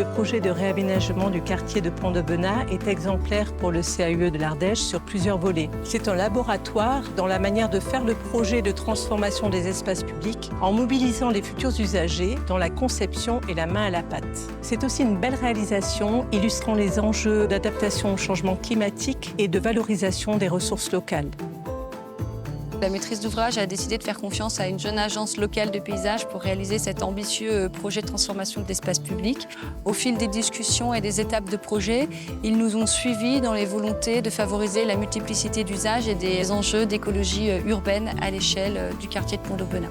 Le projet de réaménagement du quartier de Pont-d'Aubenas est exemplaire pour le CAUE de l'Ardèche sur plusieurs volets. C'est un laboratoire dans la manière de faire le projet de transformation des espaces publics en mobilisant les futurs usagers dans la conception et la main à la pâte. C'est aussi une belle réalisation illustrant les enjeux d'adaptation au changement climatique et de valorisation des ressources locales. La maîtrise d'ouvrage a décidé de faire confiance à une jeune agence locale de paysage pour réaliser cet ambitieux projet de transformation de l'espace public. Au fil des discussions et des étapes de projet, ils nous ont suivis dans les volontés de favoriser la multiplicité d'usages et des enjeux d'écologie urbaine à l'échelle du quartier de Pont-d'Aubenas.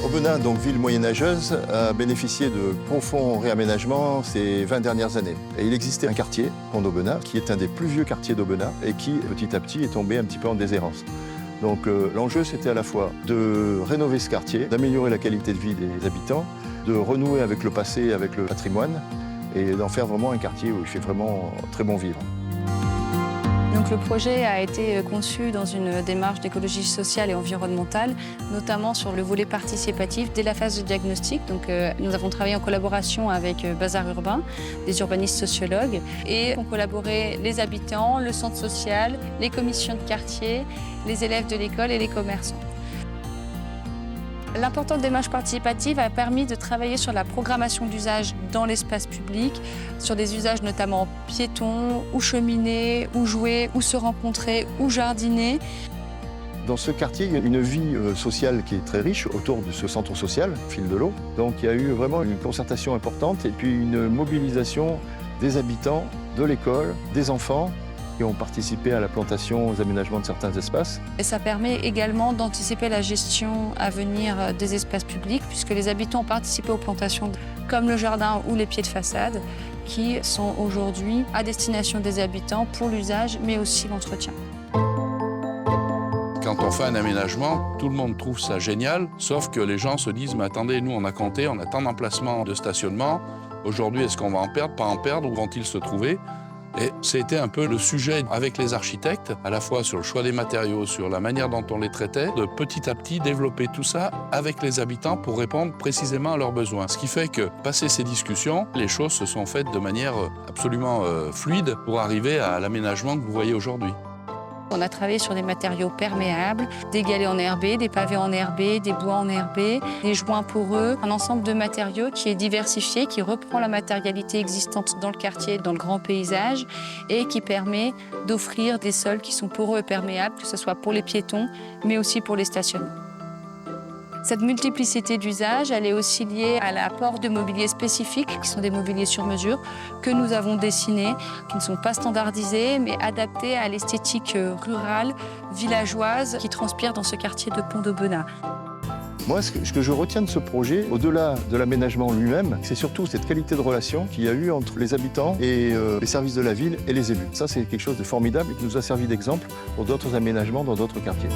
Aubenas, donc ville moyenâgeuse, a bénéficié de profonds réaménagements ces 20 dernières années. Et il existait un quartier, Pont-d'Aubenas, qui est un des plus vieux quartiers d'Aubenas et qui, petit à petit, est tombé un petit peu en déshérence. Donc l'enjeu, c'était à la fois de rénover ce quartier, d'améliorer la qualité de vie des habitants, de renouer avec le passé, avec le patrimoine, et d'en faire vraiment un quartier où il fait vraiment très bon vivre. Donc le projet a été conçu dans une démarche d'écologie sociale et environnementale, notamment sur le volet participatif dès la phase de diagnostic. Donc nous avons travaillé en collaboration avec Bazar Urbain, des urbanistes sociologues, et ont collaboré les habitants, le centre social, les commissions de quartier, les élèves de l'école et les commerçants. L'importante démarche participative a permis de travailler sur la programmation d'usages dans l'espace public, sur des usages notamment piétons, ou cheminer, ou jouer, ou se rencontrer, ou jardiner. Dans ce quartier, il y a une vie sociale qui est très riche autour de ce centre social, Fil de l'eau. Donc il y a eu vraiment une concertation importante et puis une mobilisation des habitants, de l'école, des enfants, qui ont participé à la plantation, aux aménagements de certains espaces. Et ça permet également d'anticiper la gestion à venir des espaces publics, puisque les habitants ont participé aux plantations comme le jardin ou les pieds de façade, qui sont aujourd'hui à destination des habitants pour l'usage, mais aussi l'entretien. Quand on fait un aménagement, tout le monde trouve ça génial, sauf que les gens se disent « mais attendez, nous on a compté, on a tant d'emplacements de stationnement, aujourd'hui est-ce qu'on va en perdre, pas en perdre, où vont-ils se trouver ?» Et c'était un peu le sujet avec les architectes, à la fois sur le choix des matériaux, sur la manière dont on les traitait, de petit à petit développer tout ça avec les habitants pour répondre précisément à leurs besoins. Ce qui fait que, passé ces discussions, les choses se sont faites de manière absolument fluide pour arriver à l'aménagement que vous voyez aujourd'hui. On a travaillé sur des matériaux perméables, des galets enherbés, des pavés enherbés, des bois enherbés, des joints poreux, un ensemble de matériaux qui est diversifié, qui reprend la matérialité existante dans le quartier, dans le grand paysage, et qui permet d'offrir des sols qui sont poreux et perméables, que ce soit pour les piétons, mais aussi pour les stationnements. Cette multiplicité d'usages, elle est aussi liée à l'apport de mobiliers spécifiques, qui sont des mobiliers sur mesure, que nous avons dessinés, qui ne sont pas standardisés, mais adaptés à l'esthétique rurale, villageoise, qui transpire dans ce quartier de Pont-d'Aubenas. Moi, ce que je retiens de ce projet, au-delà de l'aménagement lui-même, c'est surtout cette qualité de relation qu'il y a eu entre les habitants et les services de la ville et les élus. Ça, c'est quelque chose de formidable et qui nous a servi d'exemple pour d'autres aménagements dans d'autres quartiers.